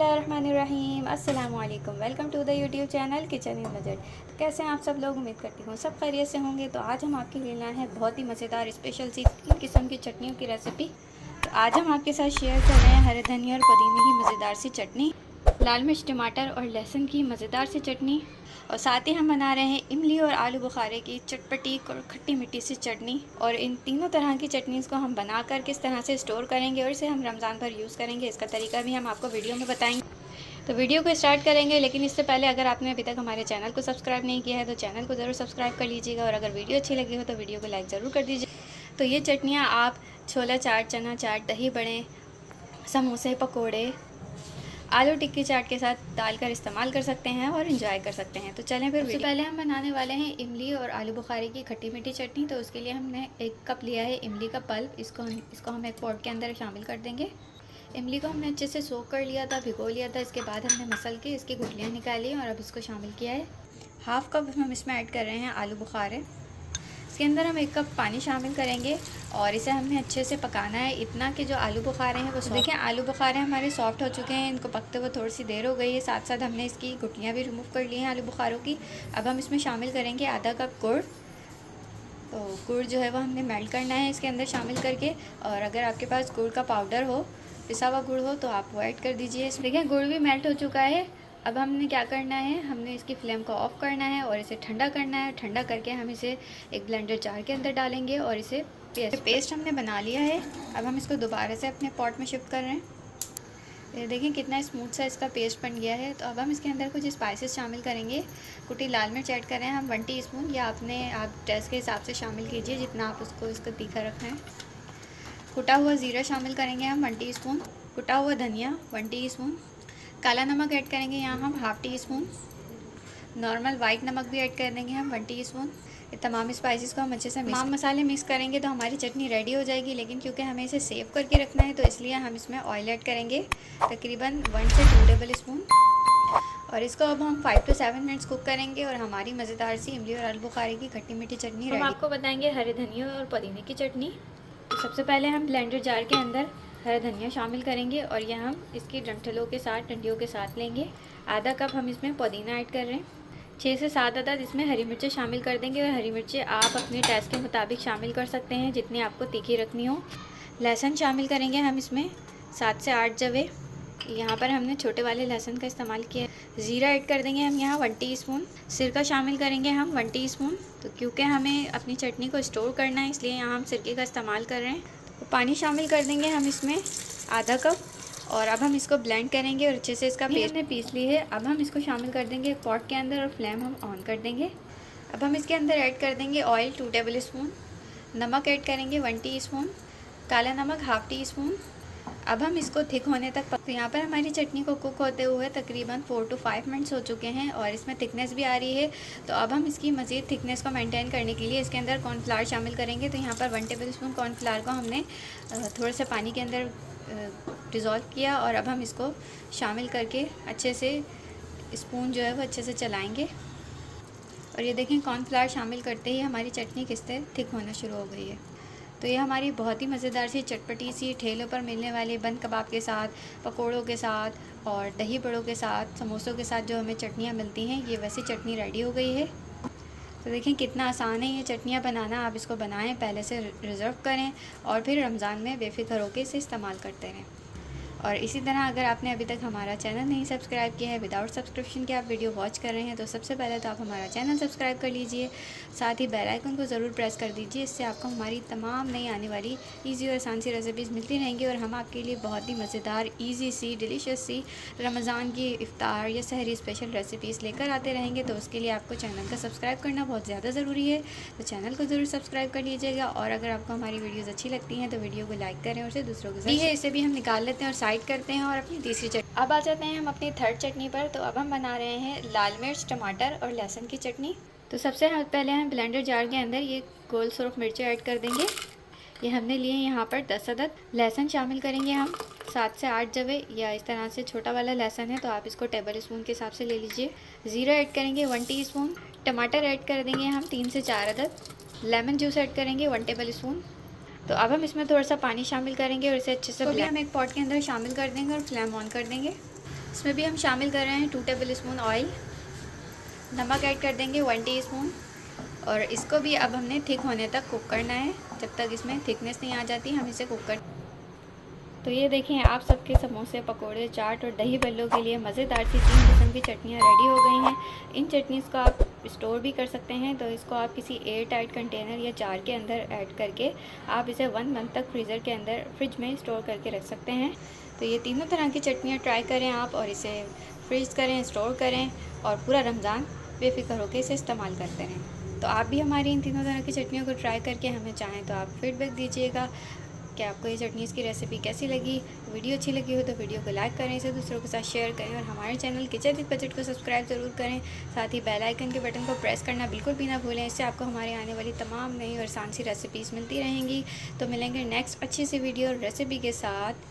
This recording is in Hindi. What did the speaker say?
बिस्मिल्लाहिर्रहमानिर्रहीम अस्सलाम वालेकुम। Welcome to the YouTube channel kitchen in budget. कैसे हैं आप सब लोग? उम्मीद करती हूँ सब खैरियत से होंगे। तो आज हम आपके लिए लाए हैं बहुत ही मज़ेदार स्पेशल सी 3 किस्म की चटनियों की रेसिपी। तो आज हम आपके साथ शेयर कर रहे हैं हरे धनिया और पुदीने की मज़ेदार सी चटनी, लाल मिर्च टमाटर और लहसुन की मज़ेदार सी चटनी, और साथ ही हम बना रहे हैं इमली और आलू बुखारे की चटपटी और खट्टी मीठी सी चटनी। और इन तीनों तरह की चटनीज़ को हम बनाकर किस तरह से स्टोर करेंगे और इसे हम रमज़ान भर यूज़ करेंगे, इसका तरीका भी हम आपको वीडियो में बताएंगे। तो वीडियो को स्टार्ट करेंगे, लेकिन इससे पहले अगर आपने अभी तक हमारे चैनल को सब्सक्राइब नहीं किया है तो चैनल को ज़रूर सब्सक्राइब कर लीजिएगा, और अगर वीडियो अच्छी लगी हो तो वीडियो को लाइक ज़रूर कर दीजिए। तो ये चटनियाँ आप छोला चाट, चना चाट, दही बड़े, समोसे, पकोड़े, आलू टिक्की चाट के साथ डालकर इस्तेमाल कर सकते हैं और इन्जॉय कर सकते हैं। तो चलें फिर। सबसे पहले हम बनाने वाले हैं इमली और आलू बुखारे की खट्टी मीठी चटनी। तो उसके लिए हमने 1 कप लिया है इमली का पल्प। इसको हम एक पॉट के अंदर शामिल कर देंगे। इमली को हमने अच्छे से सोक कर लिया था, भिगो लिया था। इसके बाद हमने मसल के इसकी गुठलियाँ निकाली और अब इसको शामिल किया है। 1/2 कप हम इसमें ऐड कर रहे हैं आलू बुखारे। इसके अंदर हम 1 कप पानी शामिल करेंगे और इसे हमने अच्छे से पकाना है, इतना कि जो आलू बुखारे हैं वो देखिए आलू बुखारे हमारे सॉफ्ट हो चुके हैं। इनको पकते हुए थोड़ी सी देर हो गई है। साथ साथ हमने इसकी गुठलियाँ भी रिमूव कर ली हैं आलू बुखारों की। अब हम इसमें शामिल करेंगे आधा कप गुड़। तो गुड़ जो है वो हमने मेल्ट करना है इसके अंदर शामिल करके। और अगर आपके पास गुड़ का पाउडर हो, पिसा हुआ गुड़ हो, तो आप वो ऐड कर दीजिए। देखिए गुड़ भी मेल्ट हो चुका है। अब हमने क्या करना है, हमने इसकी फ्लेम को ऑफ़ करना है और इसे ठंडा करना है। ठंडा करके हम इसे एक ब्लेंडर जार के अंदर डालेंगे और इसे पेस्ट हमने बना लिया है। अब हम इसको दोबारा से अपने पॉट में शिफ्ट कर रहे हैं। ये देखें कितना स्मूथ सा इसका पेस्ट बन गया है। तो अब हम इसके अंदर कुछ स्पाइसेस शामिल करेंगे। कुटी लाल मिर्च ऐड कर रहे हैं हम 1 टीस्पून, या आप टेस्ट के हिसाब से शामिल कीजिए जितना आप इसको तीखा रखना है। कुटा हुआ ज़ीरा शामिल करेंगे हम 1 टीस्पून। कुटा हुआ धनिया 1 टीस्पून। काला नमक ऐड करेंगे यहाँ हम 1/2 टीस्पून। नॉर्मल वाइट नमक भी ऐड कर देंगे हम 1 टीस्पून। ये तमाम स्पाइसेस को हम अच्छे से तमाम मसाले मिक्स करेंगे तो हमारी चटनी रेडी हो जाएगी। लेकिन क्योंकि हमें इसे सेव करके रखना है तो इसलिए हम इसमें ऑयल ऐड करेंगे तकरीबन 1 से 2 टेबल स्पून। और इसको अब हम 5 से 7 मिनट्स कुक करेंगे और हमारी मज़ेदार सी इमली और आलू बुखारे की खट्टी मीठी चटनी रेडी। हम आपको बताएंगे हरे धनिया और पुदीने की चटनी। तो सबसे पहले हम ब्लेंडर जार के अंदर हरा धनिया शामिल करेंगे और यह हम इसकी डंठलों के साथ, डंडियों के साथ लेंगे। आधा कप हम इसमें पुदीना ऐड कर रहे हैं। 6 से 7 अदद इसमें हरी मिर्चें शामिल कर देंगे, और हरी मिर्चें आप अपने टेस्ट के मुताबिक शामिल कर सकते हैं जितनी आपको तीखी रखनी हो। लहसुन शामिल करेंगे हम इसमें 7 से 8 जवे। यहाँ पर हमने छोटे वाले लहसुन का इस्तेमाल किया है। ज़ीरा ऐड कर देंगे हम यहाँ 1 टीस्पून। सिरका शामिल करेंगे हम 1 टीस्पून। तो क्योंकि हमें अपनी चटनी को स्टोर करना है इसलिए यहाँ हम सिरके का इस्तेमाल कर रहे हैं। तो पानी शामिल कर देंगे हम इसमें आधा कप, और अब हम इसको ब्लेंड करेंगे और अच्छे से इसका पेस्ट हमने पीस ली है। अब हम इसको शामिल कर देंगे पॉट के अंदर और फ्लेम हम ऑन कर देंगे। अब हम इसके अंदर ऐड कर देंगे ऑयल 2 टेबल स्पून। नमक ऐड करेंगे 1 टीस्पून। काला नमक 1/2 टीस्पून। अब हम इसको थिक होने तक तो यहाँ पर हमारी चटनी को कुक होते हुए तकरीबन 4 से 5 मिनट्स हो चुके हैं और इसमें थिकनेस भी आ रही है। तो अब हम इसकी मज़ीद थिकनेस को मेंटेन करने के लिए इसके अंदर कॉर्नफ्लावर शामिल करेंगे। तो यहाँ पर 1 टेबल स्पून कॉर्नफ्लावर को हमने थोड़ा सा पानी के अंदर डिज़ोल्व किया, और अब हम इसको शामिल करके अच्छे से स्पून जो है वो अच्छे से चलाएँगे। और ये देखें कॉर्नफ्लावर शामिल करते ही हमारी चटनी किस तरह थिक होना शुरू हो गई है। तो ये हमारी बहुत ही मज़ेदार सी चटपटी सी ठेलों पर मिलने वाली बंद कबाब के साथ, पकोड़ों के साथ और दही बड़ों के साथ, समोसों के साथ जो हमें चटनियाँ मिलती हैं, ये वैसी चटनी रेडी हो गई है। तो देखें कितना आसान है ये चटनियाँ बनाना। आप इसको बनाएं, पहले से रिज़र्व करें और फिर रमज़ान में बेफ़िक्र होकर इसे इस्तेमाल करते रहें। और इसी तरह अगर आपने अभी तक हमारा चैनल नहीं सब्सक्राइब किया है, विदाउट सब्सक्रिप्शन के आप वीडियो वॉच कर रहे हैं, तो सबसे पहले तो आप हमारा चैनल सब्सक्राइब कर लीजिए। साथ ही बेल आइकन को ज़रूर प्रेस कर दीजिए। इससे आपको हमारी तमाम नई आने वाली ईजी और आसान सी रेसिपीज़ मिलती रहेंगी, और हम आपके लिए बहुत ही मज़ेदार, ईजी सी, डिलीशियस सी रमज़ान की इफ्तार या सहरी स्पेशल रेसिपीज़ लेकर आते रहेंगे। तो उसके लिए आपको चैनल का सब्सक्राइब करना बहुत ज़्यादा ज़रूरी है। तो चैनल को ज़रूर सब्सक्राइब कर लीजिएगा, और अगर आपको हमारी वीडियोज़ अच्छी लगती हैं तो वीडियो को लाइक करें और उसे दूसरों के साथ इसे भी हम निकाल लेते हैं और साइड करते हैं। और तीसरी चटनी अब आ जाते हैं हम अपनी थर्ड चटनी पर। तो अब हम बना रहे हैं लाल मिर्च, टमाटर और लहसुन की चटनी। तो सबसे पहले हम ब्लेंडर जार के अंदर ये गोल सुरख मिर्चें ऐड कर देंगे। ये हमने लिए यहाँ पर 10 अदद। लहसुन शामिल करेंगे हम 7 से 8 जवे, या इस तरह से छोटा वाला लहसुन है तो आप इसको टेबल स्पून के हिसाब से ले लीजिए। ज़ीरा ऐड करेंगे 1 टीस्पून। टमाटर ऐड कर देंगे हम 3 से 4 अदद। लेमन जूस ऐड करेंगे 1 टेबल स्पून। तो अब हम इसमें थोड़ा सा पानी शामिल करेंगे और इसे अच्छे से हम एक पॉट के अंदर शामिल कर देंगे और फ्लेम ऑन कर देंगे। इसमें भी हम शामिल कर रहे हैं 2 टेबल स्पून ऑयल। नमक ऐड कर देंगे 1 टीस्पून। और इसको भी अब हमने थिक होने तक कुक करना है। जब तक इसमें थिकनेस नहीं आ जाती हम इसे कुक कर। तो ये देखें, आप सबके समोसे, पकोड़े, चाट और दही बल्लों के लिए मज़ेदार सी 3 किस्म की चटनियाँ रेडी हो गई हैं। इन चटनीज़ को आप स्टोर भी कर सकते हैं। तो इसको आप किसी एयर टाइट कंटेनर या जार के अंदर ऐड करके आप इसे 1 मंथ तक फ्रीज़र के अंदर फ्रिज में स्टोर करके रख सकते हैं। तो ये तीनों तरह की चटनियाँ ट्राई करें आप, और इसे फ्रीज़ करें, स्टोर करें और पूरा रमज़ान बेफिक्र होकर इसे इस्तेमाल करते रहें। तो आप भी हमारी इन तीनों तरह की चटनियों को ट्राई करके हमें चाहें तो आप फीडबैक दीजिएगा कि आपको ये चटनीज़ की रेसिपी कैसी लगी। वीडियो अच्छी लगी हो तो वीडियो को लाइक करें, इसे दूसरों के साथ शेयर करें और हमारे चैनल किचन विद बजट को सब्सक्राइब ज़रूर करें। साथ ही बेल आइकन के बटन को प्रेस करना बिल्कुल भी ना भूलें। इससे आपको हमारे आने वाली तमाम नई और आसान सी रेसिपीज़ मिलती रहेंगी। तो मिलेंगे नेक्स्ट अच्छी सी वीडियो और रेसिपी के साथ।